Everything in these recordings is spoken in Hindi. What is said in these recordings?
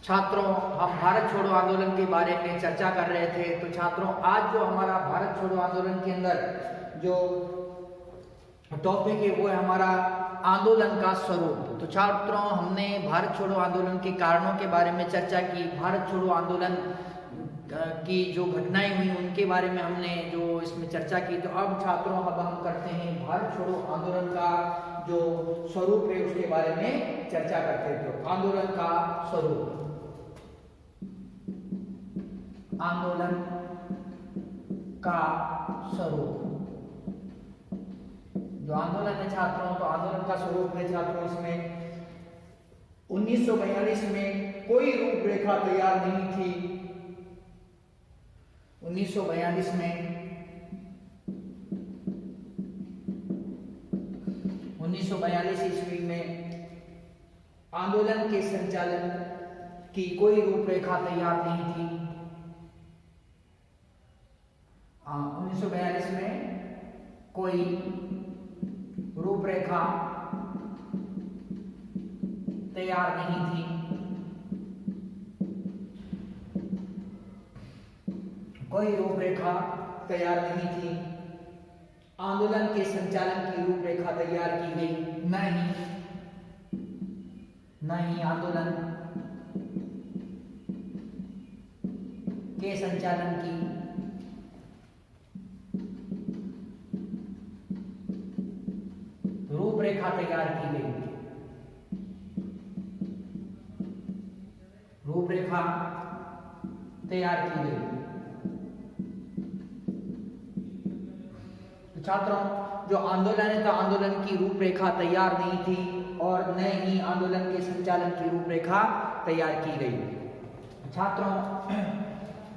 छात्रों, हम भारत छोड़ो आंदोलन के बारे में चर्चा कर रहे थे। तो छात्रों, आज जो हमारा भारत छोड़ो आंदोलन के अंदर जो टॉपिक है वो है हमारा आंदोलन का स्वरूप। तो छात्रों, हमने भारत छोड़ो आंदोलन के कारणों के बारे में चर्चा की, भारत छोड़ो आंदोलन की जो घटनाएं हुई उनके बारे में हमने जो इसमें चर्चा की। तो अब छात्रों, अब हम करते हैं भारत छोड़ो आंदोलन का जो स्वरूप है उसके बारे में चर्चा करते हैं। तो आंदोलन का स्वरूप, आंदोलन का स्वरूप, जो आंदोलन है छात्रों, तो आंदोलन का स्वरूप है छात्रों, इसमें 1942 में कोई रूपरेखा तैयार नहीं थी। 1942 में 1942 ईस्वी में आंदोलन के संचालन की कोई रूपरेखा तैयार नहीं थी। 1942 में कोई रूपरेखा तैयार नहीं थी। कोई रूपरेखा तैयार नहीं थी। आंदोलन के संचालन की रूपरेखा तैयार की गई नहीं आंदोलन के संचालन की रूपरेखा तैयार की गई। रूपरेखा तैयार की गई। तो छात्रों, जो आंदोलन है तो आंदोलन की रूपरेखा तैयार नहीं थी और न ही आंदोलन के संचालन की रूपरेखा तैयार की गई। छात्रों,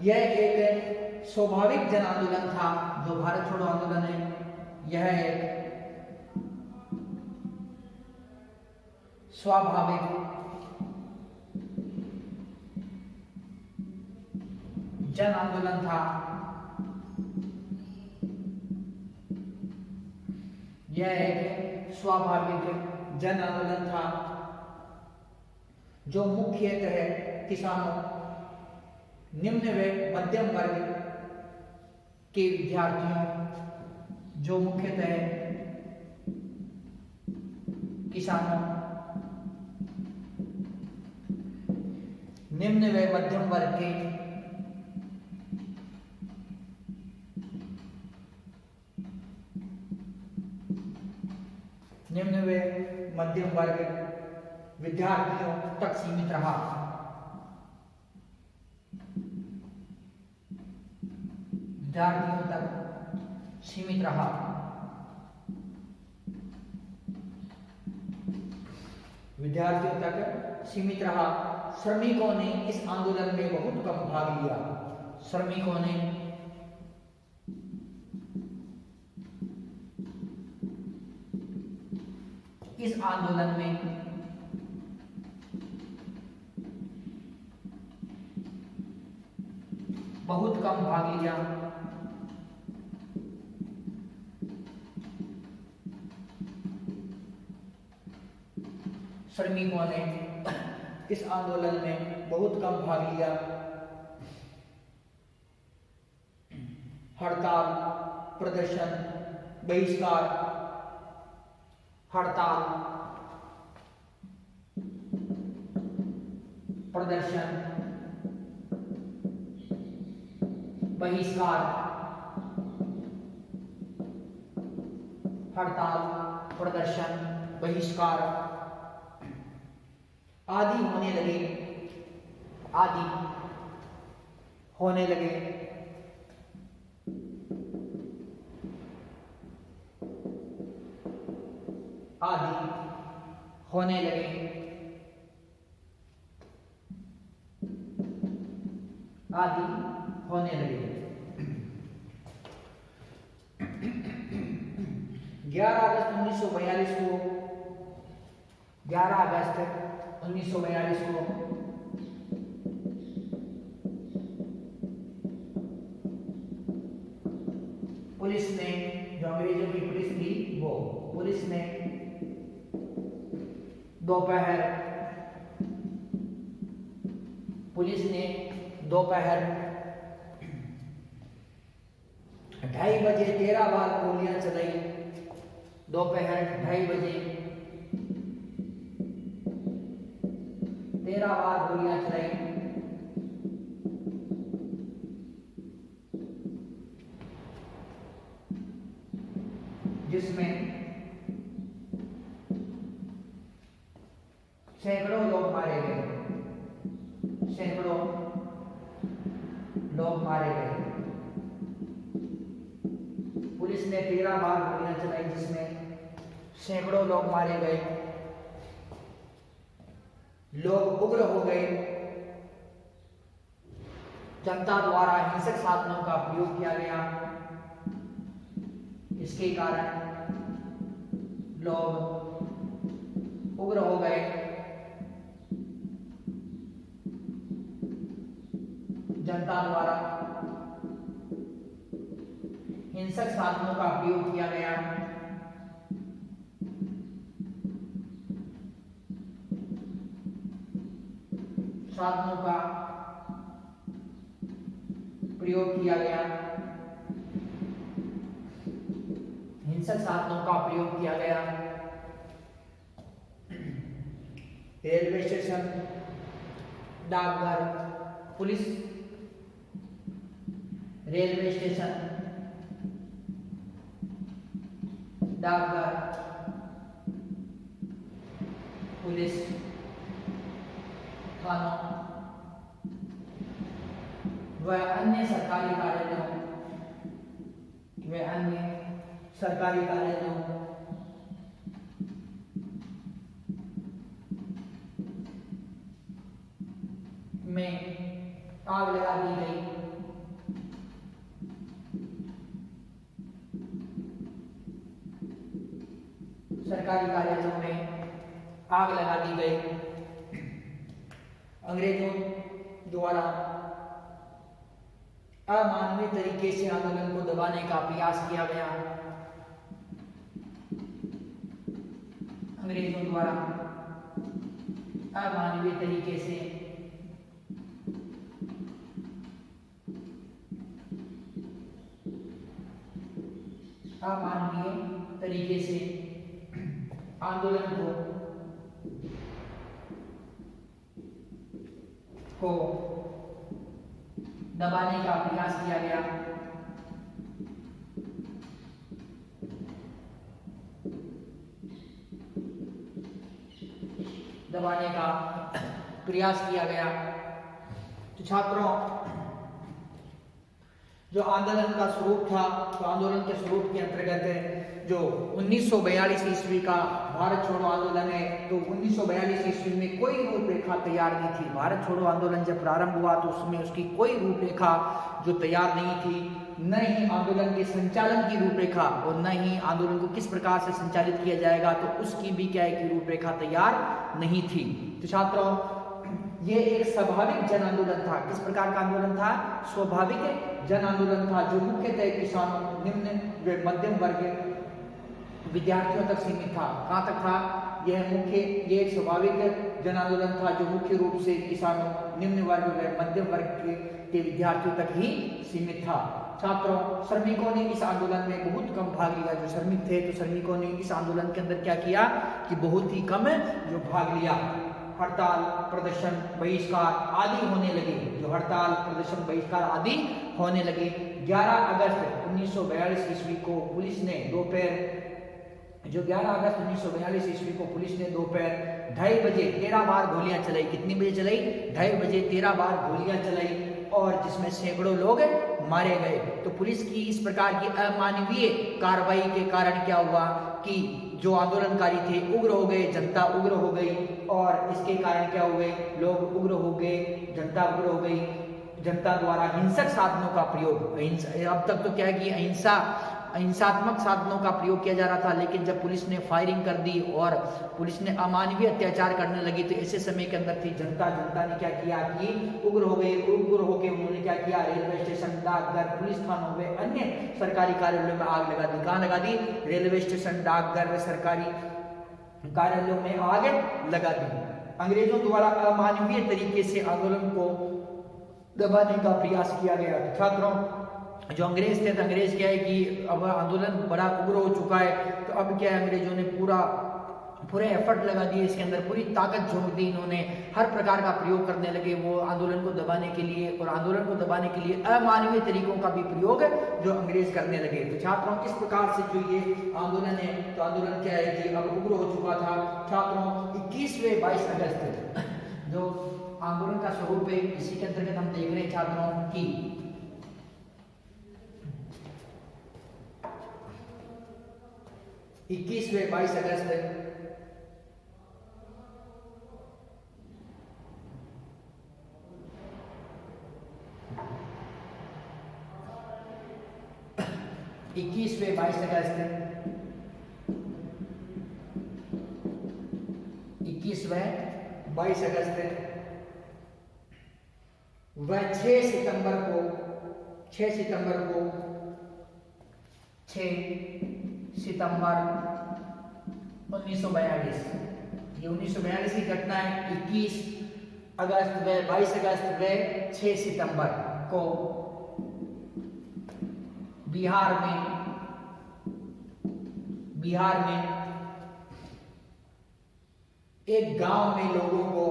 यह एक स्वाभाविक जन आंदोलन था। जो भारत छोड़ो आंदोलन है यह एक स्वाभाविक जन आंदोलन था। यह एक स्वाभाविक जन आंदोलन था जो मुख्यतः किसानों, निम्न व मध्यम वर्ग के विद्यार्थियों, जो मुख्यतः किसानों, निम्न व मध्यम वर्ग के निम्न व मध्यम वर्ग विद्यार्थियों तक सीमित रहा। विद्यार्थियों तक सीमित रहा। विद्यार्थियों तक सीमित रहा। श्रमिकों ने इस आंदोलन में बहुत कम भाग लिया। श्रमिकों ने इस आंदोलन में बहुत कम भाग लिया। श्रमिकों ने इस आंदोलन में बहुत कम भाग लिया। हड़ताल, प्रदर्शन, बहिष्कार, हड़ताल, प्रदर्शन, बहिष्कार, हड़ताल, प्रदर्शन, बहिष्कार आदि होने लगे। आदि होने लगे। आदि होने लगे। आदि होने लगे। 11 अगस्त 1942 को 11 अगस्त 1942 को पुलिस ने, जो अंग्रेजों की पुलिस थी, वो पुलिस ने दोपहर पुलिस ने दोपहर 2:30 बजे 13 बार गोलियां चलाई। दोपहर 2:30 बजे 13 बार गोलियां चलाई। जिसमें सैकड़ों लोग मारे गए। सैकड़ों लोग मारे गए। पुलिस ने 13 बार गोलियां चलाई जिसमें सैकड़ों लोग मारे गए। लोग उग्र हो गए। जनता द्वारा हिंसक साधनों का प्रयोग किया गया। इसके कारण लोग उग्र हो गए। जनता द्वारा हिंसक साधनों का प्रयोग किया गया। साधनों का प्रयोग किया गया। हिंसक साधनों का प्रयोग किया गया। रेलवे स्टेशन, डाकघर, पुलिस, रेलवे स्टेशन, डाकघर, पुलिस, थानों व अन्य सरकारी कार्यालयों में आग लगा दी गई। सरकारी कार्यालयों में आग लगा दी गई। अंग्रेजों द्वारा अमानवीय तरीके से आंदोलन को दबाने का प्रयास किया गया। अंग्रेजों द्वारा अमानवीय तरीके से आंदोलन को दबाने का प्रयास किया गया। दबाने का प्रयास किया गया। तो छात्रों, जो आंदोलन का स्वरूप था, तो आंदोलन के स्वरूप के अंतर्गत जो 1942 ईस्वी का भारत छोड़ो आंदोलन है, तो 1942 ईस्वी में कोई रूपरेखा तैयार नहीं थी। भारत छोड़ो आंदोलन जब प्रारंभ हुआ तो उसमें उसकी कोई रूपरेखा जो तैयार नहीं थी, न ही आंदोलन के संचालन की रूपरेखा और न ही आंदोलन को किस प्रकार से संचालित किया जाएगा, तो उसकी भी क्या है कि रूपरेखा तैयार नहीं थी। तो छात्रों, ये एक स्वाभाविक जन आंदोलन था। किस प्रकार का आंदोलन था? स्वाभाविक जन आंदोलन था, जो मुख्यतः किसानों, निम्न व मध्यम वर्ग विद्यार्थियों तक सीमित था। कहाँ तक था? ये एक स्वाभाविक जन आंदोलन था जो मुख्य रूप से किसानों, निम्न वर्ग व मध्यम वर्ग के विद्यार्थियों तक ही सीमित था। छात्रों, श्रमिकों ने इस आंदोलन में बहुत कम भाग लिया। जो श्रमिक थे, तो श्रमिकों ने इस आंदोलन के अंदर क्या किया कि बहुत ही कम जो भाग लिया। हड़ताल, प्रदर्शन, बहिष्कार आदि होने लगे। जो हड़ताल, प्रदर्शन, बहिष्कार आदि होने लगे। 11 अगस्त 1942 ईस्वी को पुलिस ने दोपहर 2:30 बजे 13 बार गोलियां चलाई। कितनी बजे चलाई? 2:30 बजे 13 बार गोलियां चलाई और जिसमें सैकड़ों लोग मारे गए। तो पुलिस की इस प्रकार की अमानवीय कार्रवाई के कारण क्या हुआ कि जो आंदोलनकारी थे उग्र हो गए, जनता उग्र हो गई और इसके कारण क्या हुए? लोग उग्र हो गए, जनता उग्र हो गई। जनता द्वारा हिंसक साधनों का प्रयोग, अब तक तो क्या है कि अहिंसात्मक साधनों का प्रयोग किया जा रहा था, लेकिन जब पुलिस ने फायरिंग कर दी और पुलिस ने अमानवीय अत्याचार करने लगी, तो ऐसे समय के अंदर थी जनता ने क्या किया कि उग्र हो गए। उग्र होकर उन्होंने क्या किया? रेलवे स्टेशन, डाकघर, पुलिस थानों में अन्य सरकारी कार्यालयों में आग लगा दी। कहाँ लगा दी? रेलवे स्टेशन, डाकघर व सरकारी कार्यालयों में आग लगा दी। अंग्रेजों द्वारा अमानवीय तरीके से आंदोलन को दबाने का प्रयास किया गया। छात्रों, जो अंग्रेज थे तो अंग्रेज क्या है कि अब आंदोलन बड़ा उग्र हो चुका है, तो अब क्या है अंग्रेजों ने पूरे एफर्ट लगा दिए, इसके अंदर पूरी ताकत झोंक दी, इन्होंने हर प्रकार का प्रयोग करने लगे वो आंदोलन को दबाने के लिए, और आंदोलन को दबाने के लिए अमानवीय तरीकों का भी प्रयोग जो अंग्रेज करने लगे। तो छात्रों, इस प्रकार से जो ये आंदोलन है, तो आंदोलन क्या है कि अब उग्र हो चुका था। छात्रों, 21वें 22 अगस्त जो आंदोलन का स्वरूप है, इसी के अंतर्गत हम देख रहे हैं छात्रों की 21वें 22 अगस्त 21वें 22 अगस्त 21वें 22 अगस्त व 6 सितंबर को 6 सितंबर 1942, ये 1942 की घटना है। 21 अगस्त व 22 अगस्त व 6 सितंबर को बिहार में एक गांव में लोगों को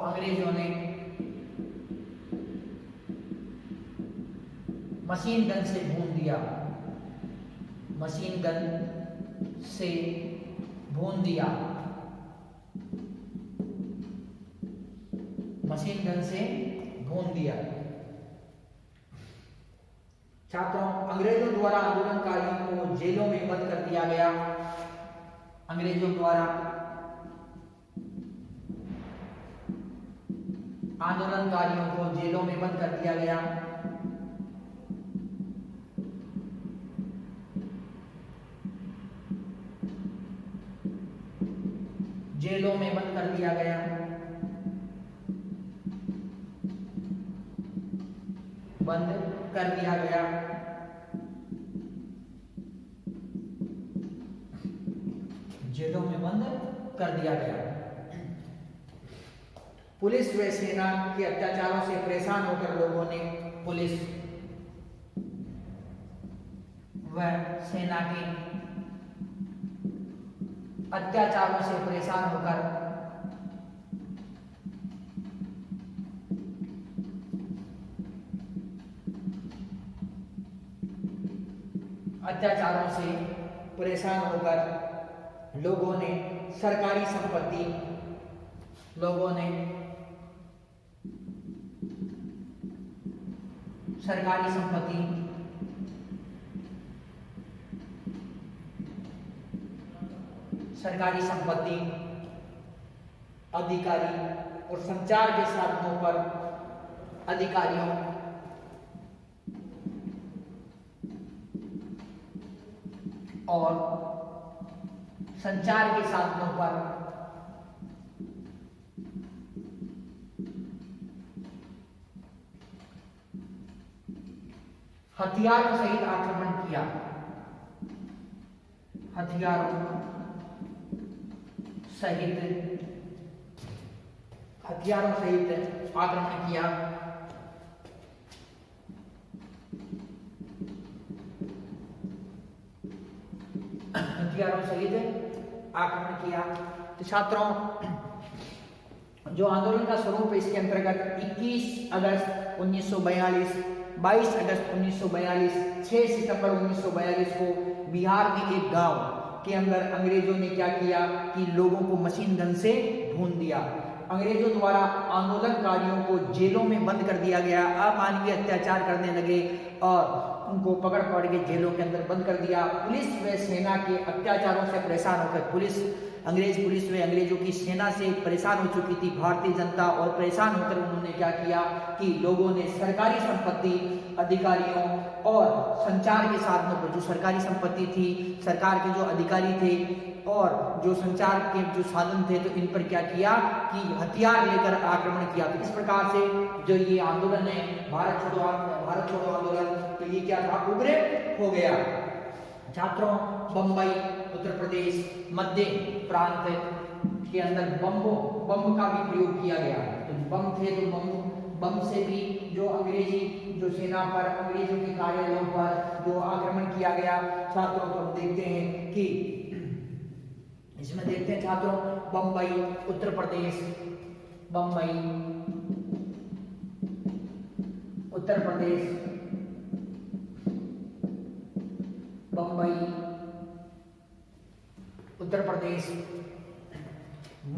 अंग्रेजों ने मशीन गन से भून दिया। छात्रों, अंग्रेजों द्वारा आंदोलनकारियों को जेलों में बंद कर दिया गया। अंग्रेजों द्वारा आंदोलनकारियों को जेलों में बंद कर दिया गया। जेलों में बंद कर दिया गया। जेलों में बंद कर दिया गया। पुलिस व सेना के अत्याचारों से परेशान होकर लोगों ने पुलिस व सेना के अत्याचारों से परेशान होकर लोगों ने सरकारी संपत्ति अधिकारी और संचार के साधनों पर अधिकारियों और संचार के साधनों पर हथियारों सहित आक्रमण किया। हथियारों सहित आक्रमण किया। तो छात्रों, जो आंदोलन का स्वरूप है इसके अंतर्गत 21 अगस्त 1942, 22 अगस्त 1942, 6 सितंबर 1942 को बिहार में एक गांव के अंदर अंग्रेजों ने क्या किया कि लोगों को मशीन गन से भून दिया। अंग्रेजों द्वारा आंदोलनकारियों को जेलों में बंद कर दिया गया, अमानवीय अत्याचार करने लगे और उनको पकड़ पकड़ के जेलों के अंदर बंद कर दिया। पुलिस व सेना के अत्याचारों से परेशान होकर अंग्रेज पुलिस व अंग्रेजों की सेना से परेशान हो चुकी थी भारतीय जनता, और परेशान होकर उन्होंने क्या किया कि लोगों ने सरकारी संपत्ति, अधिकारियों और संचार के साधनों पर, जो सरकारी संपत्ति थी, सरकार के जो अधिकारी थे और जो संचार के जो साधन थे, तो इन पर क्या किया कि हथियार लेकर आक्रमण किया। तो इस प्रकार से जो ये आंदोलन है भारत छोड़ो आंदोलन, तो ये क्या था, उग्र हो गया। छात्रों, बंबई, उत्तर प्रदेश, मध्य प्रांत के अंदर बम का भी प्रयोग किया गया। तो बम थे, तो बम से भी जो अंग्रेजी जो सेना पर, अंग्रेजों के कार्यालयों पर जो आक्रमण किया गया। छात्रों, तो हम देखते हैं कि इसमें देखते हैं छात्रों, बंबई, उत्तर प्रदेश, बंबई, उत्तर प्रदेश, बंबई, उत्तर प्रदेश,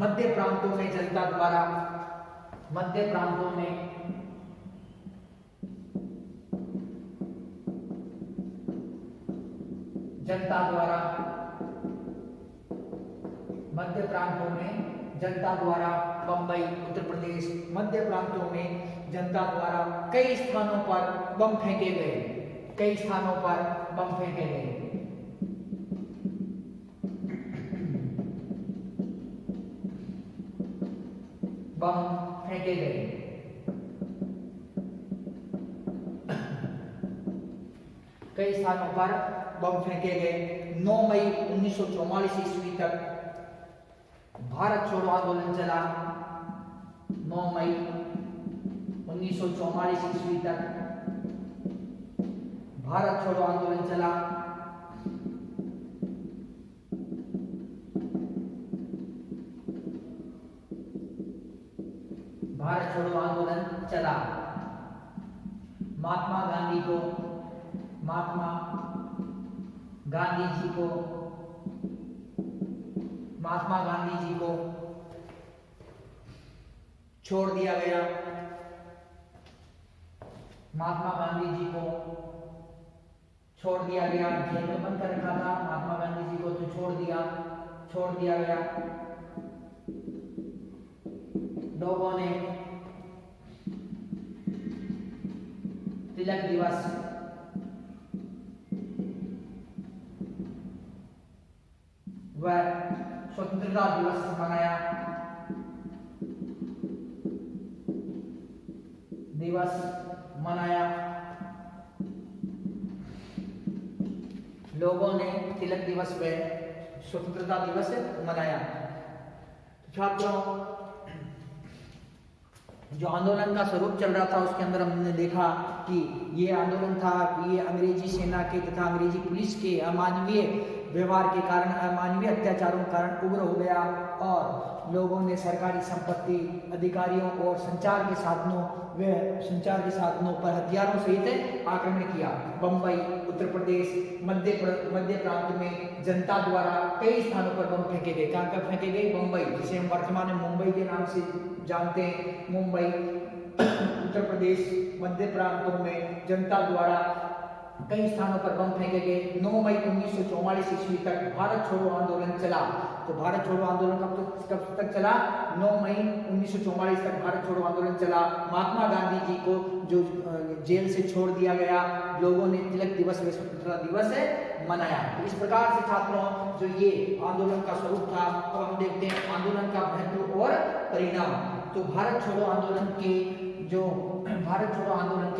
मध्य प्रांतों में जनता द्वारा, मध्य प्रांतों में जनता द्वारा, मध्य प्रांतों में जनता द्वारा, बंबई, उत्तर प्रदेश, मध्य प्रांतों में जनता द्वारा कई स्थानों पर बम फेंके गए, कई स्थानों पर बम फेंके गए। बम फेंके गए। कई स्थानों पर बम फेंके गए। 9 मई 1944 ईस्वी तक भारत छोड़ो आंदोलन चला। 9 मई 1944 ईस्वी तक भारत छोड़ो आंदोलन चला। भारत छोड़ो आंदोलन चला। महात्मा गांधी जी को छोड़ दिया गया। महात्मा गांधी जी को छोड़ दिया गया, जेल में बंद कर रखा था महात्मा गांधी जी को, तो छोड़ दिया गया। लोगों ने तिलक दिवस, व स्वतंत्रता दिवस मनाया। लोगों ने तिलक दिवस व स्वतंत्रता दिवस मनाया। छात्रों, जो आंदोलन का स्वरूप चल रहा था उसके अंदर हमने देखा कि ये आंदोलन था कि ये अंग्रेजी सेना के तथा अंग्रेजी पुलिस के अमानवीय व्यवहार के कारण, अमानवीय अत्याचारों के कारण उग्र हो गया, और लोगों ने सरकारी संपत्ति, अधिकारियों और संचार के साधनों पर हथियारों सहित आक्रमण किया। बंबई, उत्तर प्रदेश, मध्य प्रांत में जनता द्वारा कई स्थानों पर बम फेंके गए। कहाँ कहाँ फेंके गए? बंबई, जिसे हम वर्तमान में मुंबई के नाम से जानते हैं। मुंबई, उत्तर प्रदेश, मध्य प्रांतों में जनता द्वारा कई स्थानों पर बम फेंके गए। 9 मई 1944 ईस्वी तक भारत छोड़ो आंदोलन चला। तो भारत छोड़ो आंदोलन कब तक चला? 9 मई 1944 तक भारत छोड़ो आंदोलन चला। महात्मा गांधी जी को जो जेल से छोड़ दिया गया, लोगों ने तिलक दिवस व स्वतंत्रता दिवस मनाया। तो इस प्रकार से छात्रों, जो ये आंदोलन का स्वरूप था, तो हम देखते हैं आंदोलन का महत्व और परिणाम। तो भारत छोड़ो आंदोलन के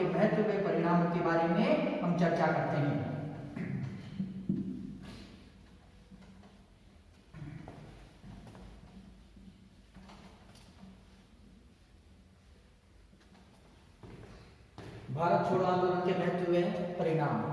महत्व व परिणामों के बारे में हम चर्चा करते हैं। भारत छोड़ो आंदोलन के महत्व व परिणाम।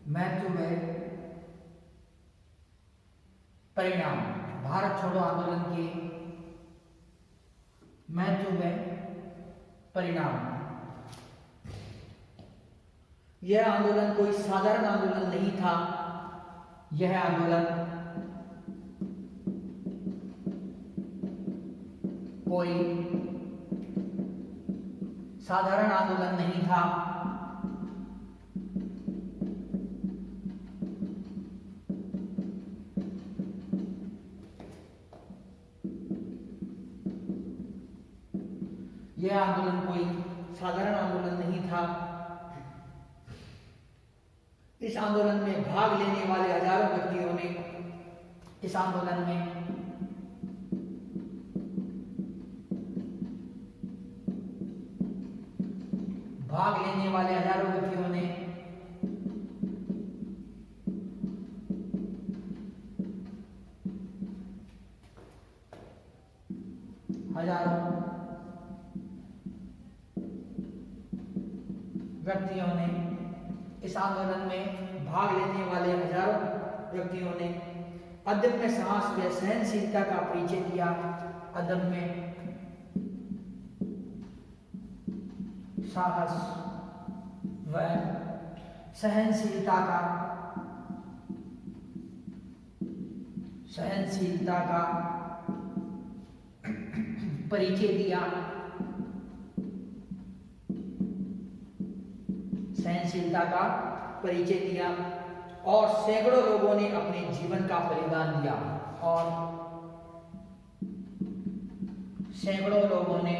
महत्व व परिणाम। भारत छोड़ो आंदोलन के महत्वपूर्ण परिणाम। यह आंदोलन कोई साधारण आंदोलन नहीं था। यह आंदोलन कोई साधारण आंदोलन नहीं था। यह आंदोलन कोई साधारण आंदोलन नहीं था। इस आंदोलन में भाग लेने वाले हजारों व्यक्तियों ने इस आंदोलन में भाग लेने वाले हजारों व्यक्तियों ने इस आंदोलन में भाग लेने वाले हजारों व्यक्तियों ने अदम्य साहस व सहनशीलता का परिचय दिया। अदम्य साहस व सहनशीलता का परिचय दिया। सहनशीलता का परिचय दिया और सैकड़ों लोगों ने अपने जीवन का बलिदान दिया। और सैकड़ों लोगों ने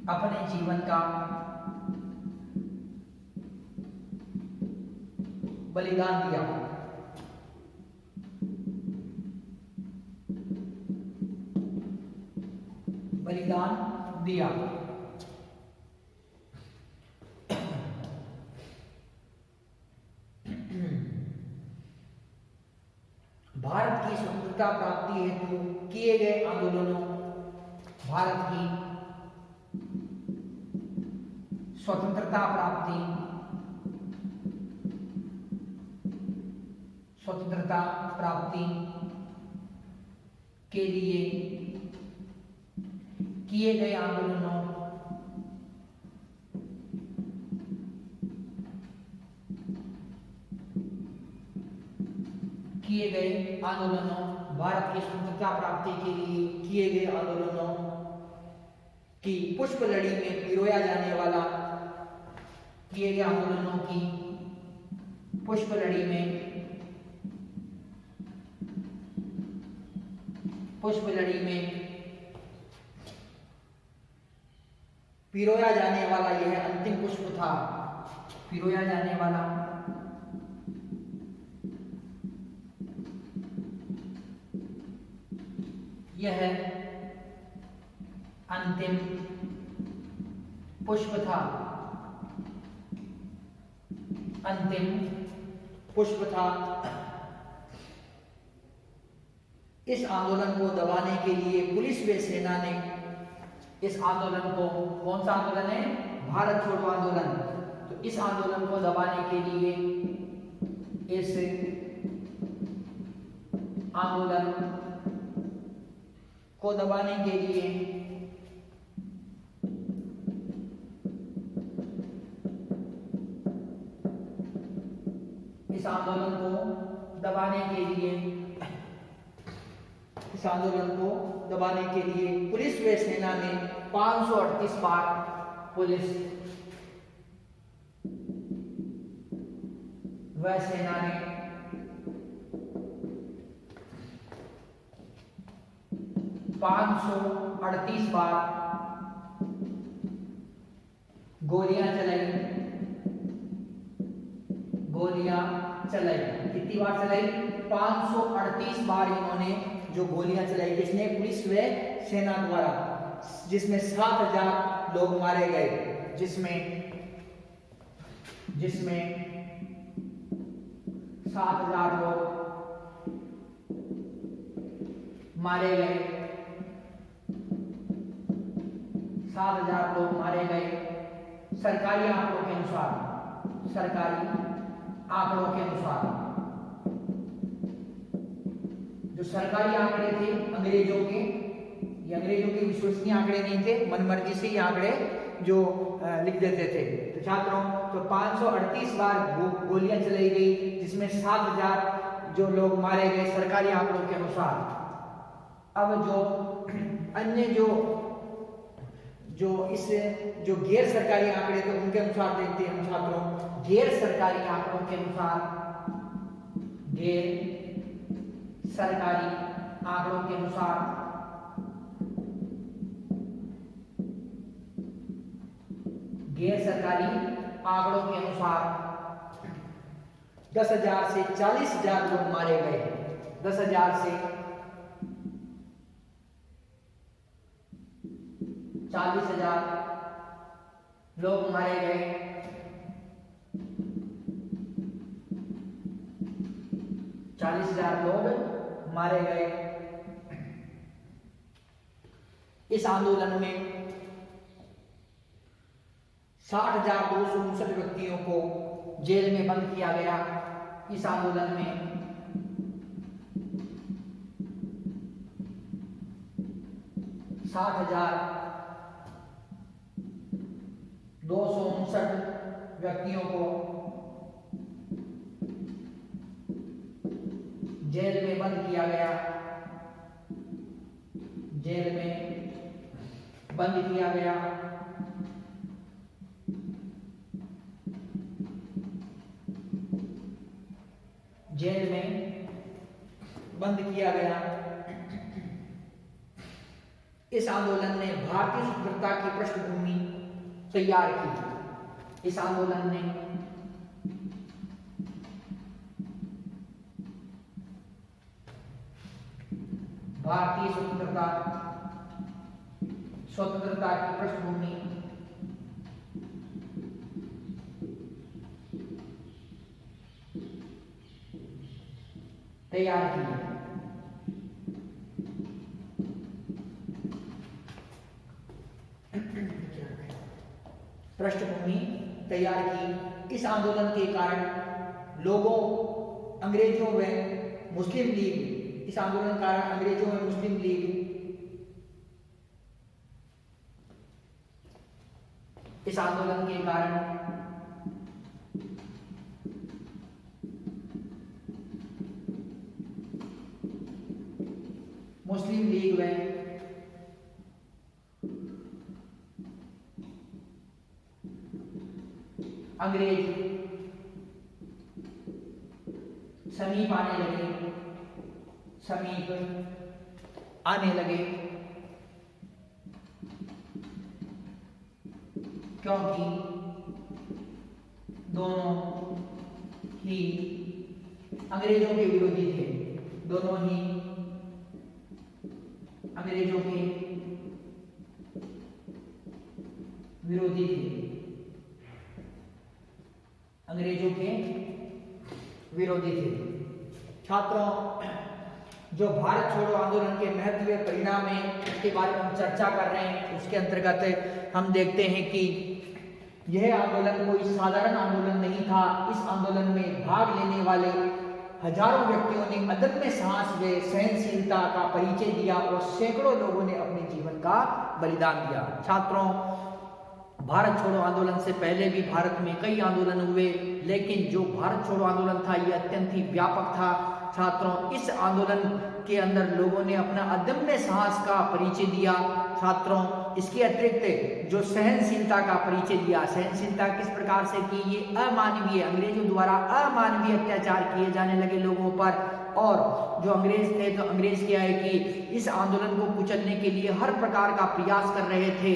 अपने जीवन का बलिदान दिया। भारत की स्वतंत्रता प्राप्ति हेतु किए गए आंदोलनों, भारत की स्वतंत्रता प्राप्ति के लिए किए गए आंदोलनों भारत की स्वतंत्रता प्राप्ति के लिए किए गए आंदोलनों की पुष्प लड़ी में पिरोया जाने वाला किए गए आंदोलनों की पुष्प लड़ी में पिरोया जाने वाला यह अंतिम पुष्प था। पिरोया जाने वाला यह अंतिम पुष्प था। इस आंदोलन को दबाने के लिए पुलिस व सेना ने इस आंदोलन को, कौन सा आंदोलन है? भारत छोड़ो आंदोलन। तो इस आंदोलन को दबाने के लिए, इस आंदोलन को दबाने के लिए इस आंदोलन को दबाने के लिए पुलिस व सेना ने 538 बार पुलिस व सेना ने 538 बार गोलियां चलाई। कितनी बार चलाई? 538 बार इन्होंने जो गोलियां चलाई। किसने? पुलिस व सेना द्वारा, जिसमें 7000 लोग मारे गए। जिसमें 7000 लोग मारे गए। 7000 लोग मारे गए सरकारी आंकड़ों के अनुसार। जो सरकारी आंकड़े थे अंग्रेजों के, ये अंग्रेजों के विश्वसनीय आंकड़े नहीं थे, मनमर्जी से ये आंकड़े जो लिख देते थे। तो छात्रों, तो 538 बार गोलियां चलाई गई, जिसमें 7000 जो लोग मारे गए सरकारी आंकड़ों के अनुसार। अब जो अन्य जो गैर सरकारी आंकड़े थे उनके अनुसार देखते हैं हम छात्रों। गैर सरकारी आंकड़ों के अनुसार, गैर सरकारी आंकड़ों के अनुसार गैर सरकारी आंकड़ों के अनुसार 10,000 से 40,000 लोग मारे गए। 10,000 से 40,000 लोग मारे गए। 40,000 लोग मारे गए। इस आंदोलन में 60,259 व्यक्तियों को जेल में बंद किया गया। इस आंदोलन में 60,259 व्यक्तियों को जेल में बंद किया गया। जेल में बंद किया गया। जेल में बंद किया गया। इस आंदोलन ने भारतीय स्वतंत्रता की पृष्ठभूमि तैयार की। इस आंदोलन ने भारतीय स्वतंत्रता की पृष्ठभूमि तैयार की। पृष्ठभूमि तैयार की। इस आंदोलन के कारण लोगों, अंग्रेजों व मुस्लिम लीग, इस आंदोलन के कारण अंग्रेजों व मुस्लिम लीग इस आंदोलन के कारण मुस्लिम लीग व अंग्रेज समीप आने लगे। क्योंकि दोनों ही अंग्रेजों के विरोधी थे। दोनों ही अंग्रेजों के विरोधी थे। अंग्रेजों के विरोधी थे। छात्रों, जो भारत छोड़ो आंदोलन के महत्व परिणाम है उसके बारे में हम चर्चा कर रहे हैं। उसके अंतर्गत हम देखते हैं कि यह आंदोलन कोई साधारण आंदोलन नहीं था। इस आंदोलन में भाग लेने वाले हजारों व्यक्तियों ने अदम्य साहस व सहनशीलता का परिचय दिया और सैकड़ों लोगों ने अपने जीवन का बलिदान दिया। छात्रों, भारत छोड़ो आंदोलन से पहले भी भारत में कई आंदोलन हुए, लेकिन जो भारत छोड़ो आंदोलन था यह अत्यंत ही व्यापक था। छात्रों, इस आंदोलन के अंदर लोगों ने अपना अदम्य साहस का परिचय दिया। छात्रों, इसके अतिरिक्त जो सहनशीलता का परिचय दिया, सहनशीलता किस प्रकार से कि ये अमानवीय, अंग्रेजों द्वारा अमानवीय अत्याचार किए जाने लगे लोगों पर, और जो अंग्रेज थे तो अंग्रेज क्या है कि इस आंदोलन को कुचलने के लिए हर प्रकार का प्रयास कर रहे थे।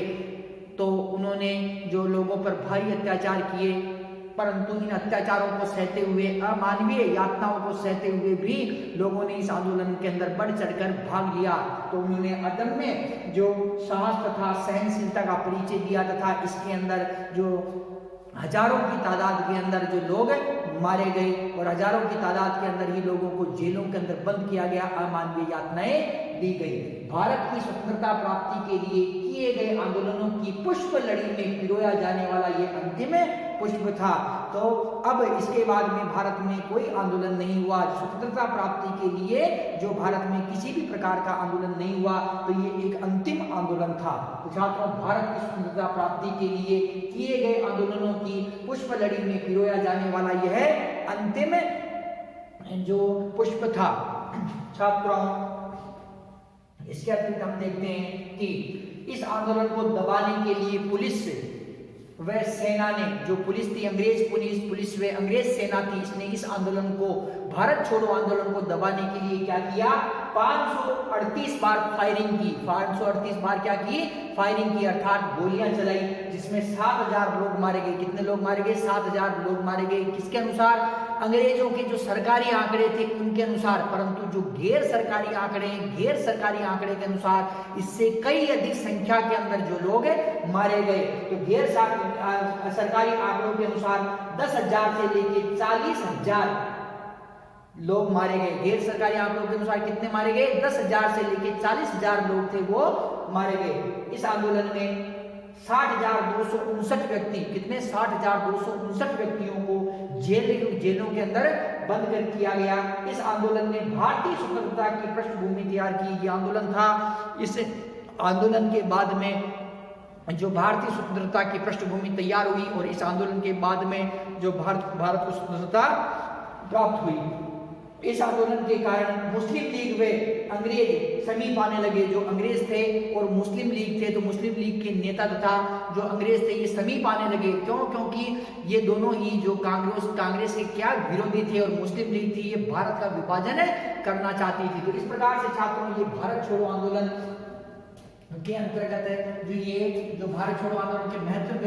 तो उन्होंने जो लोगों पर भारी अत्याचार किए, परंतु इन अत्याचारों को सहते हुए, अमानवीय यातनाओं को सहते हुए भी लोगों ने इस आंदोलन के अंदर बढ़ चढ़कर भाग लिया। तो उन्होंने अदम्य जो साहस तथा सहनशीलता का परिचय दिया, तथा इसके अंदर जो हजारों की तादाद के अंदर जो लोग मारे गए और हजारों की तादाद के अंदर ही लोगों को जेलों के अंदर बंद किया गया, अमानवीय यातनाएं दी गई। भारत की स्वतंत्रता प्राप्ति के लिए किए गए आंदोलनों की पुष्प लड़ी में पिरोया जाने वाला ये अंतिम पुष्प था। तो अब इसके बाद में भारत में कोई आंदोलन नहीं हुआ स्वतंत्रता प्राप्ति के लिए। जो भारत में किसी भी प्रकार का आंदोलन नहीं हुआ, तो ये एक अंतिम आंदोलन था। तो छात्रों, भारत की स्वतंत्रता प्राप्ति के लिए किए गए आंदोलनों की पुष्प लड़ी में पिरोया जाने वाला यह अंतिम जो पुष्प था। छात्रों, इसके अतिरिक्त हम देखते हैं कि इस आंदोलन को दबाने के लिए पुलिस व सेना ने, जो पुलिस थी अंग्रेज पुलिस व अंग्रेज सेना थी, इसने इस आंदोलन को, भारत छोड़ो आंदोलन को दबाने के लिए क्या किया, 538 बार फायरिंग की। 538 बार क्या की, फायरिंग की, अर्थात गोलियां चलाई, जिसमें 7000 लोग मारे गए। कितने लोग मारे गए, 7000 लोग मारे गए। किसके अनुसार, अंग्रेजों के जो सरकारी आंकड़े थे उनके अनुसार, परंतु जो गैर सरकारी आंकड़े के अनुसार इससे कई अधिक संख्या के अंदर जो लोग मारे गए। तो गैर सरकारी आंकड़ों के अनुसार 10,000 से लेकर 40,000 लोग मारे गए। गैर सरकारी आंकड़ों के अनुसार कितने मारे गए, 10,000 से लेकर 40,000 लोग थे वो मारे गए। इस आंदोलन में 60,259 व्यक्ति, कितने, 60,259 व्यक्तियों को जेलों के अंदर बंद कर किया गया। इस आंदोलन ने भारतीय स्वतंत्रता की पृष्ठभूमि तैयार की। ये आंदोलन था। इस आंदोलन के बाद में जो भारतीय स्वतंत्रता की पृष्ठभूमि तैयार हुई और इस आंदोलन के बाद में जो भारत को स्वतंत्रता प्राप्त हुई। इस आंदोलन के कारण मुस्लिम लीग व अंग्रेज समीप आने लगे। जो अंग्रेज थे और मुस्लिम लीग थे, तो मुस्लिम लीग के नेता तथा जो अंग्रेज थे ये समीप आने लगे। क्यों, क्योंकि ये दोनों ही जो कांग्रेस के क्या विरोधी थे और मुस्लिम लीग थी, ये भारत का विभाजन करना चाहती थी। तो इस प्रकार से छात्रों, ये भारत छोड़ो आंदोलन के अंतर्गत जो भारत छोड़ो आंदोलन के महत्व व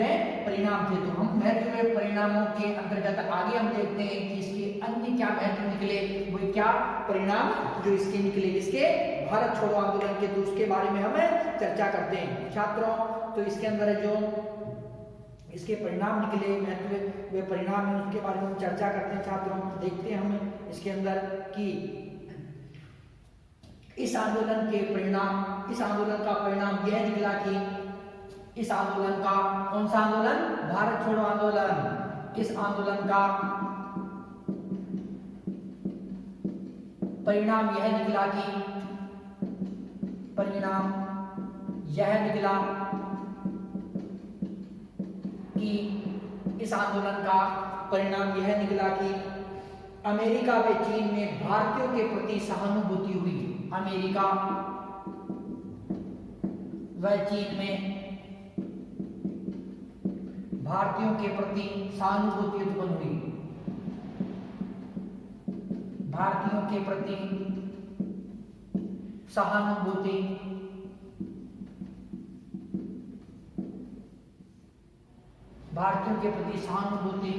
परिणाम थे। तो हम महत्व व परिणामों के अंतर्गत आगे हम देखते हैं कि इसके अन्य क्या महत्व निकले, वो क्या परिणाम जो इसके निकले, इसके भारत छोड़ो आंदोलन के, तो उसके बारे में हम चर्चा करते हैं छात्रों। तो इसके अंदर जो इसके परिणाम निकले, महत्व व परिणाम है, उसके बारे में हम चर्चा करते हैं छात्रों। देखते हैं हम इसके अंदर कि इस आंदोलन का परिणाम यह निकला कि इस आंदोलन का, कौन सा आंदोलन, भारत छोड़ो आंदोलन, इस आंदोलन का परिणाम यह निकला कि अमेरिका व चीन में भारतीयों के प्रति सहानुभूति हुई। अमेरिका व चीन में भारतीयों के प्रति सहानुभूति उत्पन्न हुई। भारतीयों के प्रति सहानुभूति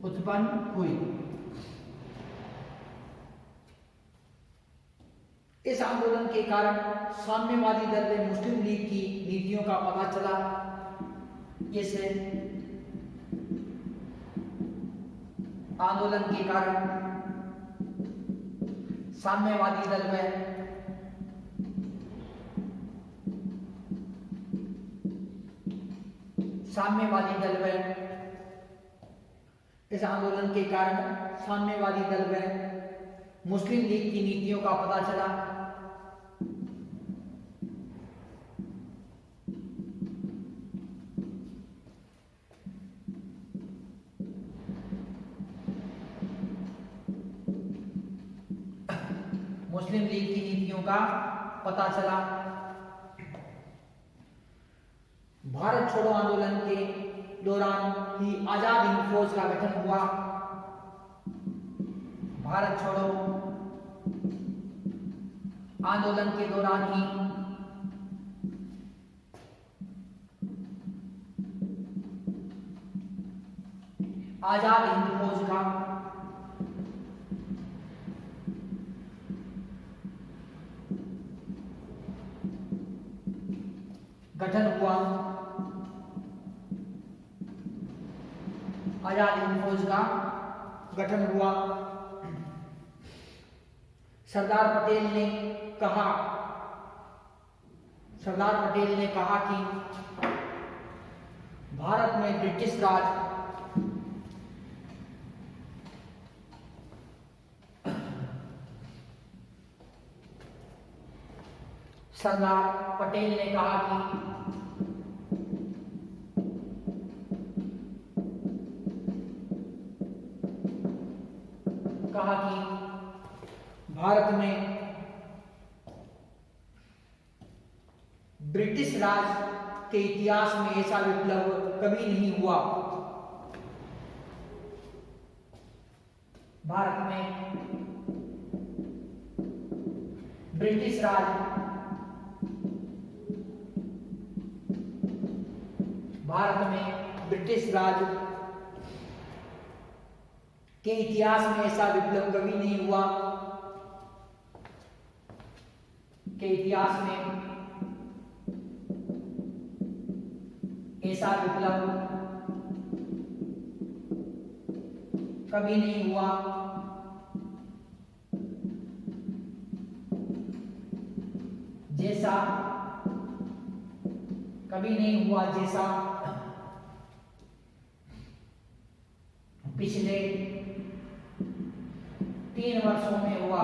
उत्पन्न हुई। इस आंदोलन के कारण साम्यवादी दल व मुस्लिम लीग की नीतियों का पता चला। इस आंदोलन के कारण साम्यवादी दल व इस आंदोलन के कारण साम्यवादी दल व मुस्लिम लीग की नीतियों का पता चला। मुस्लिम लीग की नीतियों का पता चला। भारत छोड़ो आंदोलन के दौरान ही आजाद हिंद फौज का गठन हुआ। भारत छोड़ो आंदोलन के दौरान ही आजाद हिंद फौज का गठन हुआ। आजाद हिंद फौज का गठन हुआ। सरदार पटेल ने कहा कि भारत में ब्रिटिश राज सरदार पटेल ने कहा कि भारत में ब्रिटिश राज के इतिहास में ऐसा विप्लव कभी नहीं हुआ। भारत में ब्रिटिश राज के इतिहास में ऐसा विप्लव कभी नहीं हुआ। ऐसा विप्लव कभी नहीं हुआ। जैसा पिछले 3 वर्षों में हुआ।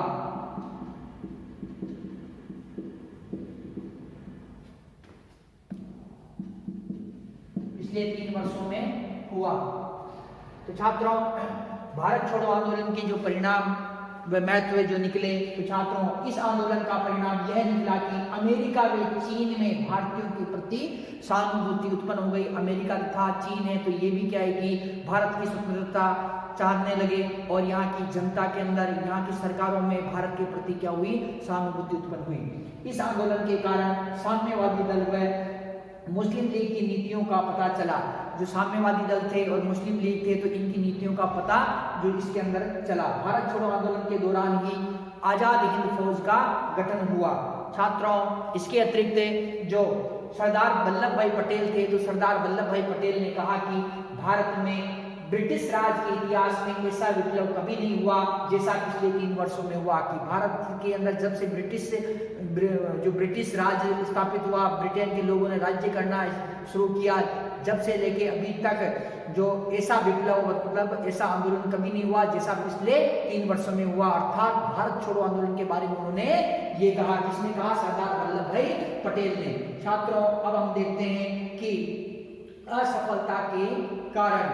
तो छात्रों, भारत छोड़ो आंदोलन के जो परिणाम व महत्व जो निकले, तो छात्रों इस आंदोलन का परिणाम यह निकला कि अमेरिका व चीन में भारतीयों के प्रति सहानुभूति उत्पन्न हो गई। अमेरिका तथा चीन है तो ये भी क्या है कि भारत की स्वतंत्रता चाहने लगे और यहाँ की जनता के अंदर, यहाँ की सरकारों में भारत के प्रति क्या हुई, सहानुभूति उत्पन्न हुई। इस आंदोलन के कारण साम्यवादी दल व मुस्लिम लीग की नीतियों का पता चला। जो साम्यवादी दल थे और मुस्लिम लीग थे तो इनकी नीतियों का पता जो इसके अंदर चला। भारत छोड़ो आंदोलन के दौरान ही आजाद हिंद फौज का गठन हुआ। छात्रों, इसके अतिरिक्त जो सरदार वल्लभ भाई पटेल थे तो सरदार वल्लभ भाई पटेल ने कहा कि भारत में ब्रिटिश राज के इतिहास में ऐसा विप्लव कभी नहीं हुआ जैसा पिछले 3 वर्षों में हुआ। कि भारत के अंदर जब से ब्रिटिश राज स्थापित हुआ, ब्रिटेन के लोगों ने राज्य करना शुरू किया, जब से लेके अभी तक जो ऐसा विप्लव मतलब ऐसा आंदोलन कभी नहीं हुआ जैसा पिछले 3 वर्षों में हुआ। अर्थात भारत छोड़ो आंदोलन के बारे में उन्होंने ये कहा। किसने कहा? सरदार वल्लभ भाई पटेल ने। छात्रों, अब हम देखते हैं कि असफलता के कारण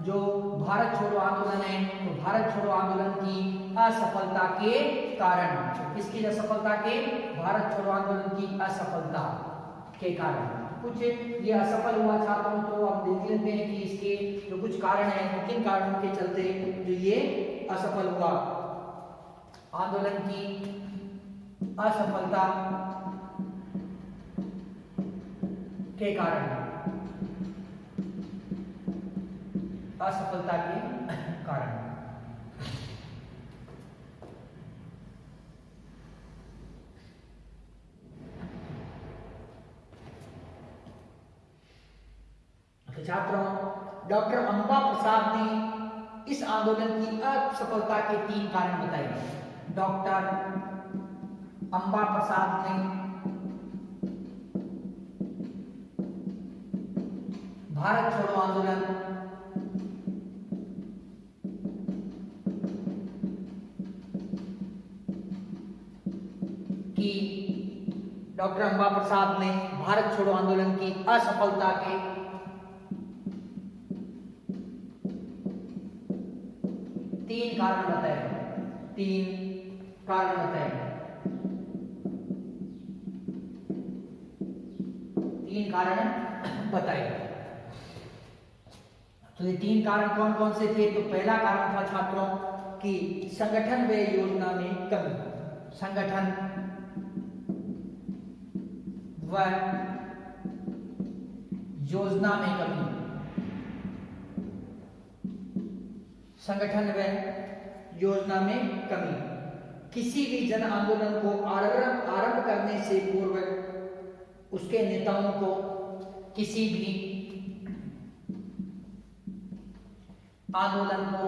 जो भारत छोड़ो आंदोलन है, तो भारत छोड़ो आंदोलन की असफलता के कारण, किसकी असफलता के? भारत छोड़ो आंदोलन की असफलता के कारण कुछ ये असफल हुआ। छात्रों, तो आप देख लेते हैं कि इसके जो कुछ कारण है, किन कारणों के चलते जो ये असफल हुआ। आंदोलन की असफलता के कारण, असफलता के कारण तो छात्रों, डॉक्टर अंबा प्रसाद ने इस आंदोलन की असफलता के 3 कारण बताए। डॉक्टर अंबा प्रसाद ने भारत छोड़ो आंदोलन डॉक्टर अंबा प्रसाद ने भारत छोड़ो आंदोलन की असफलता के 3 कारण बताए। 3 कारण बताए। 3 कारण बताए। तो ये 3 कारण कौन कौन से थे? तो पहला कारण था छात्रों कि संगठन व योजना में कमी। संगठन व योजना में कमी। संगठन व योजना में कमी। किसी भी जन आंदोलन को आरंभ करने से पूर्व उसके नेताओं को किसी भी आंदोलन को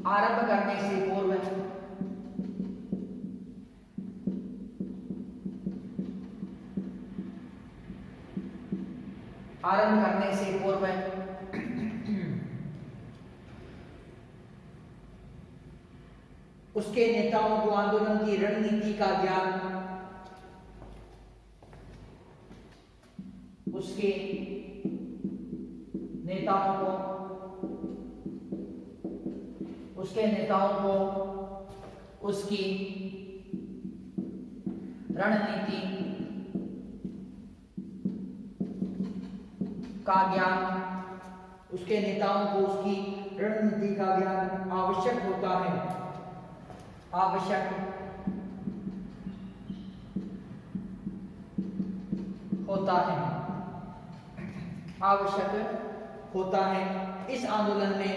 आरंभ करने से पूर्व, आरंभ करने से पूर्व उसके नेताओं को आंदोलन की रणनीति का ज्ञान, उसके नेताओं को उसकी रणनीति का ज्ञान, उसके नेताओं को उसकी रणनीति का ज्ञान आवश्यक होता है, आवश्यक होता है, आवश्यक होता है। इस आंदोलन में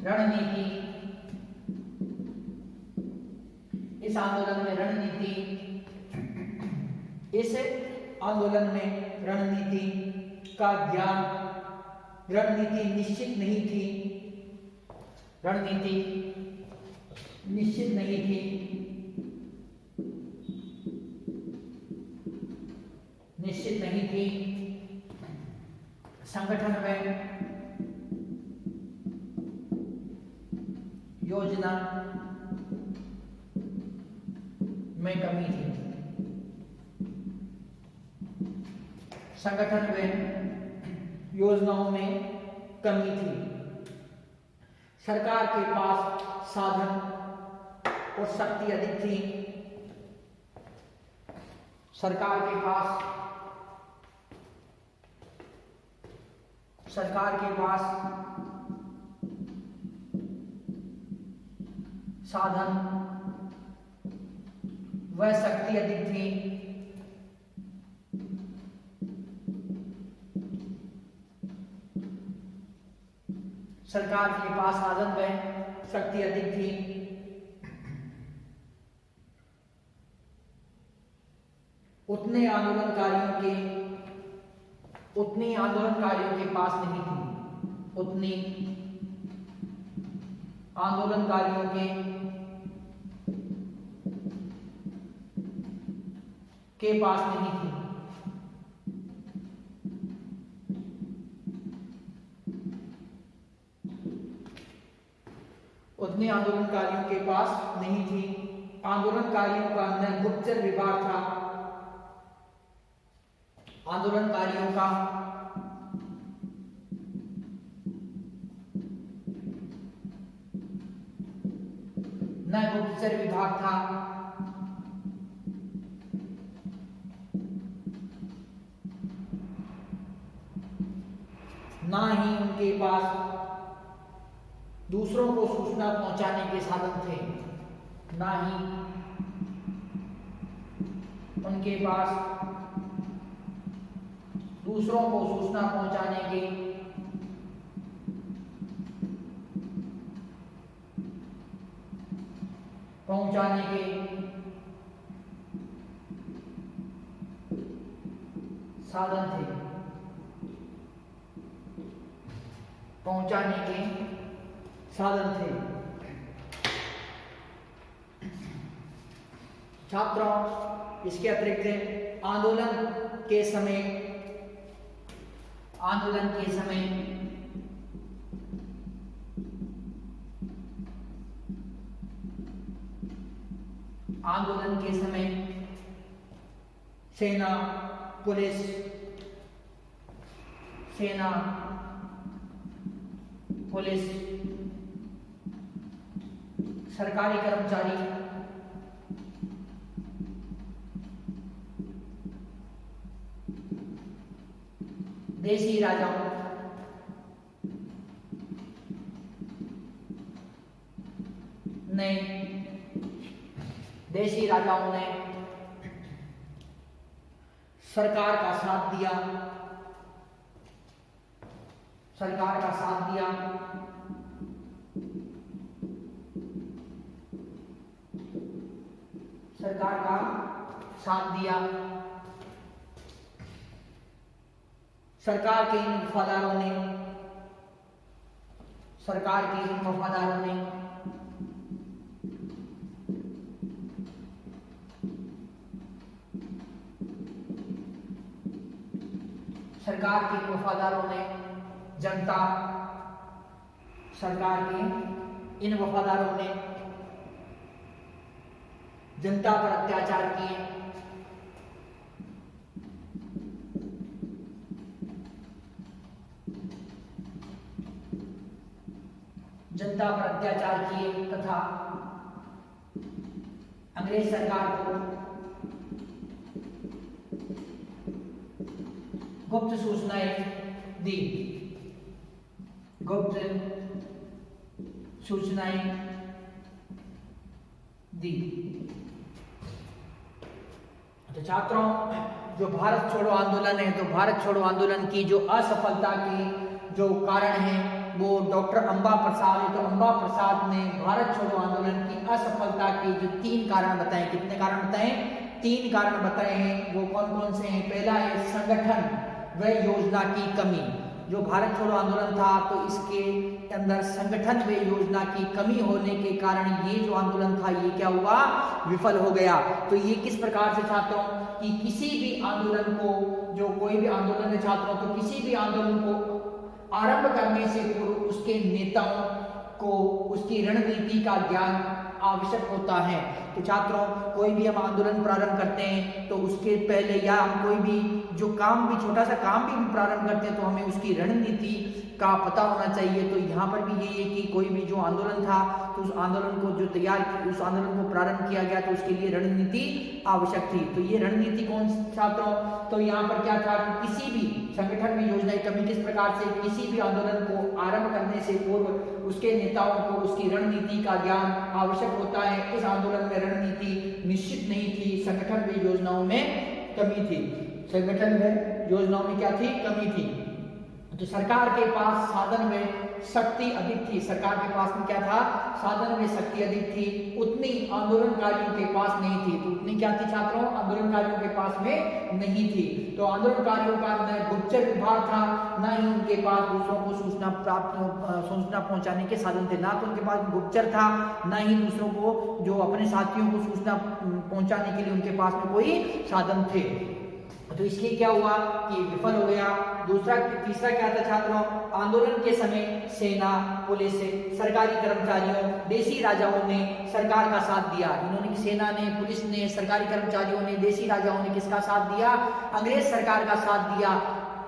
रणनीति, इस आंदोलन में रणनीति, इस आंदोलन में रणनीति का ज्ञान, रणनीति निश्चित नहीं थी, रणनीति निश्चित नहीं थी, निश्चित नहीं थी। संगठन में योजना में कमी थी, संगठन में योजनाओं में कमी थी। सरकार के पास साधन और शक्ति अधिक थी, सरकार के पास साधन व शक्ति अधिक थी। सरकार के पास साधन व शक्ति अधिक थी। उतने आंदोलनकारियों के पास नहीं थी, उतनी आंदोलनकारियों के पास नहीं थी। उतने आंदोलनकारियों के पास नहीं थी। आंदोलनकारियों का अंदर गुप्तचर विभाग था, आंदोलनकारियों का न गुप्तचर विभाग था, ना ही उनके पास दूसरों को सूचना पहुंचाने के साधन थे, ना ही उनके पास दूसरों को सूचना पहुंचाने के साधन थे, पहुंचाने के साधन थे। छात्रों, इसके अतिरिक्त आंदोलन के समय सेना, पुलिस, सरकारी कर्मचारी, देशी राजाओं ने सरकार का साथ दिया, सरकार का साथ दिया। सरकार का साथ दिया। सरकार के इन वफादारों ने सरकार के इन वफादारों ने सरकार के इन वफादारों ने जनता सरकार के इन वफादारों ने जनता पर अत्याचार किए। जनता पर अत्याचार किए तथा अंग्रेज सरकार को गुप्त सूचनाएं दी। गुप्त सूचनाएं दी। तो छात्रों, जो भारत छोड़ो आंदोलन है, तो भारत छोड़ो आंदोलन की जो असफलता की जो कारण है वो डॉक्टर अंबा प्रसाद है। तो अंबा प्रसाद ने भारत छोड़ो आंदोलन की असफलता के जो 3 कारण बताए। कितने कारण बताए? 3 कारण बताए हैं। वो कौन कौन से हैं? पहला है संगठन व योजना की कमी। जो भारत छोड़ो आंदोलन था तो इसके अंदर संगठन व योजना की कमी होने के कारण ये जो आंदोलन था ये क्या हुआ? विफल हो गया। तो ये किस प्रकार से छात्रों कि किसी भी आंदोलन को, जो कोई भी आंदोलन है छात्रों, तो किसी भी आंदोलन को आरंभ करने से पूर्व उसके नेताओं को उसकी रणनीति का ज्ञान आवश्यक होता है। तो छात्रों, कोई भी हम आंदोलन प्रारंभ करते हैं तो उसके पहले या हम कोई भी जो काम भी, छोटा सा काम भी प्रारंभ करते हैं तो हमें उसकी रणनीति का पता होना चाहिए। तो यहाँ पर भी यही है कि कोई भी जो आंदोलन था तो उस आंदोलन को जो उस आंदोलन को प्रारंभ किया गया तो उसके लिए रणनीति आवश्यक थी। तो ये रणनीति कौन छात्रों? तो यहाँ पर क्या था कि किसी भी संगठन में योजना की कमी। किस प्रकार से? किसी भी आंदोलन को आरंभ करने से पूर्व उसके नेताओं को उसकी रणनीति का ज्ञान आवश्यक होता है। इस आंदोलन में रणनीति निश्चित नहीं थी, संगठन में योजनाओं में कमी थी। संगठन में योजनाओं में क्या थी? कमी थी। तो सरकार के पास साधन में शक्ति अधिक थी। सरकार के पास में क्या था? साधन में शक्ति अधिक थी, उतनी आंदोलनकारियों के पास नहीं थी। तो उतनी क्या थी छात्रों? आंदोलनकारियों के पास में नहीं थी। तो आंदोलनकारियों का न गुप्तचर विभाग था, न ही उनके पास दूसरों को सूचना पहुंचाने के साधन थे। ना तो उनके पास गुप्तचर था, न ही दूसरों को, जो अपने साथियों को सूचना पहुंचाने के लिए उनके पास में कोई साधन थे। तो इसलिए क्या हुआ कि विफल हो गया। तीसरा क्या था छात्रों? आंदोलन के समय सेना, पुलिस, सरकारी कर्मचारियों, देसी राजाओं ने सरकार का साथ दिया। इन्होंने, सेना ने, पुलिस ने, सरकारी कर्मचारियों ने, देसी राजाओं ने किसका साथ दिया? अंग्रेज सरकार का साथ दिया।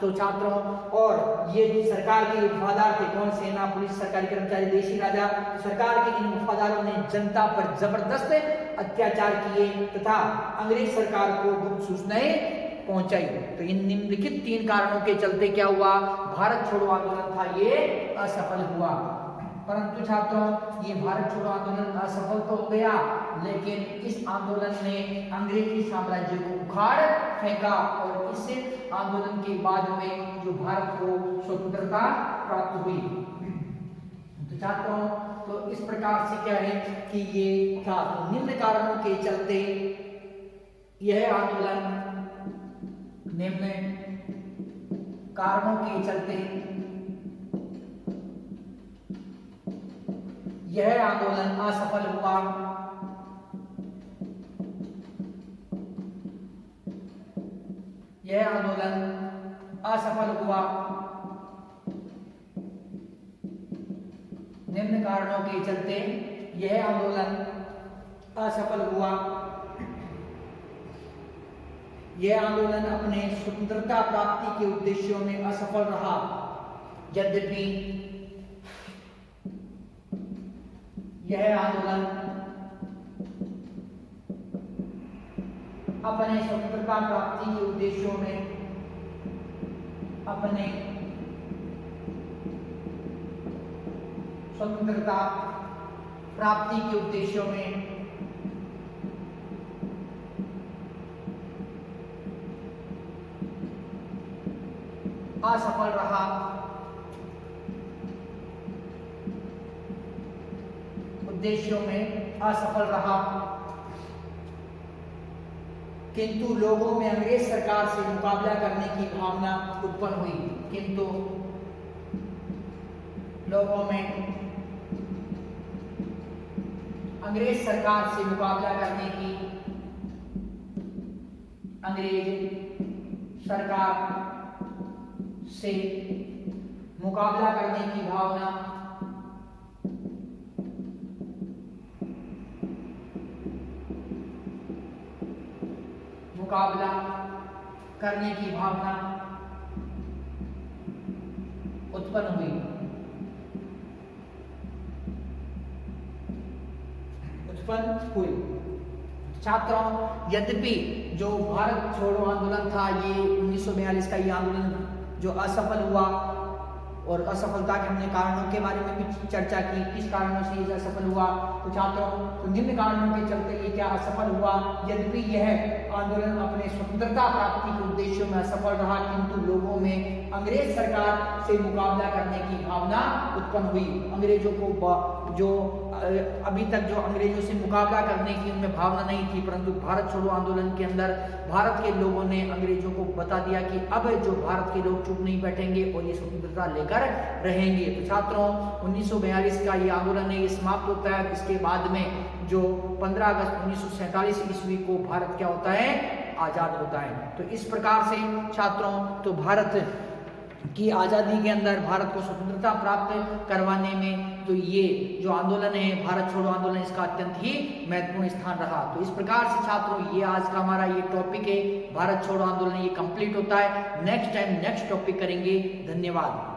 तो छात्रों, और ये सरकार के वफादार थे। कौन? सेना, पुलिस, सरकारी कर्मचारी, देसी राजा। सरकार के इन वफादारों ने जनता पर जबरदस्त अत्याचार किए तथा अंग्रेज सरकार को गुप्त सूचनाएं पहुंचाई। तो इन निम्नलिखित 3 कारणों के चलते क्या हुआ? भारत छोड़ो आंदोलन था ये असफल हुआ। परंतु छात्रों, ये भारत छोड़ो आंदोलन असफल तो हो गया, लेकिन इस आंदोलन ने अंग्रेजी साम्राज्य को उखाड़ फेंका और इस आंदोलन के बाद में जो भारत को स्वतंत्रता प्राप्त हुई। तो छात्रों, तो इस प्रकार से क्या है कि ये था। तो निम्न कारणों के चलते यह आंदोलन, निम्न कारणों के चलते यह आंदोलन असफल हुआ। यह आंदोलन असफल हुआ। निम्न कारणों के चलते यह आंदोलन असफल हुआ। यह आंदोलन अपने स्वतंत्रता प्राप्ति के उद्देश्यों में असफल रहा। यद्यपि यह आंदोलन अपने स्वतंत्रता प्राप्ति के उद्देश्यों में अपने स्वतंत्रता प्राप्ति के उद्देश्यों में असफल रहा। उद्देश्यों में असफल रहा। किंतु लोगों में अंग्रेज सरकार से मुकाबला करने की भावना उत्पन्न हुई। किंतु लोगों में अंग्रेज सरकार से मुकाबला करने की, अंग्रेज सरकार से मुकाबला करने की भावना मुकाबला करने की भावना उत्पन्न हुई। छात्रों, यद्यपि जो भारत छोड़ो आंदोलन था, ये 1942 का ये आंदोलन जो असफल हुआ, और असफलता के हमने कारणों के बारे में भी चर्चा की, किस कारणों से ये असफल हुआ। तो छात्रों, तो निम्न कारणों के चलते ये क्या असफल हुआ। यद्यपि यह आंदोलन अपने स्वतंत्रता प्राप्ति के उद्देश्यों में असफल रहा, किंतु लोगों में अंग्रेज सरकार से मुकाबला करने की भावना उत्पन्न हुई। अंग्रेजों को जो अभी तक जो अंग्रेजों से मुकाबला करने की उनमें भावना नहीं थी, परंतु भारत छोड़ो आंदोलन के अंदर भारत के लोगों ने अंग्रेजों को बता दिया कि अब जो भारत के लोग चुप नहीं बैठेंगे और ये स्वतंत्रता लेकर रहेंगे। तो छात्रों, 1942 का ये आंदोलन है, ये समाप्त होता है। इसके बाद में जो 15 अगस्त 1947 ईस्वी को भारत क्या होता है, आजाद होता है। तो इस प्रकार से छात्रों, तो भारत की आज़ादी के अंदर भारत को स्वतंत्रता प्राप्त करवाने में तो ये जो आंदोलन है, भारत छोड़ो आंदोलन, इसका अत्यंत ही महत्वपूर्ण स्थान रहा। तो इस प्रकार से छात्रों, ये आज का हमारा ये टॉपिक है, भारत छोड़ो आंदोलन, ये कंप्लीट होता है। नेक्स्ट टाइम नेक्स्ट टॉपिक करेंगे। धन्यवाद।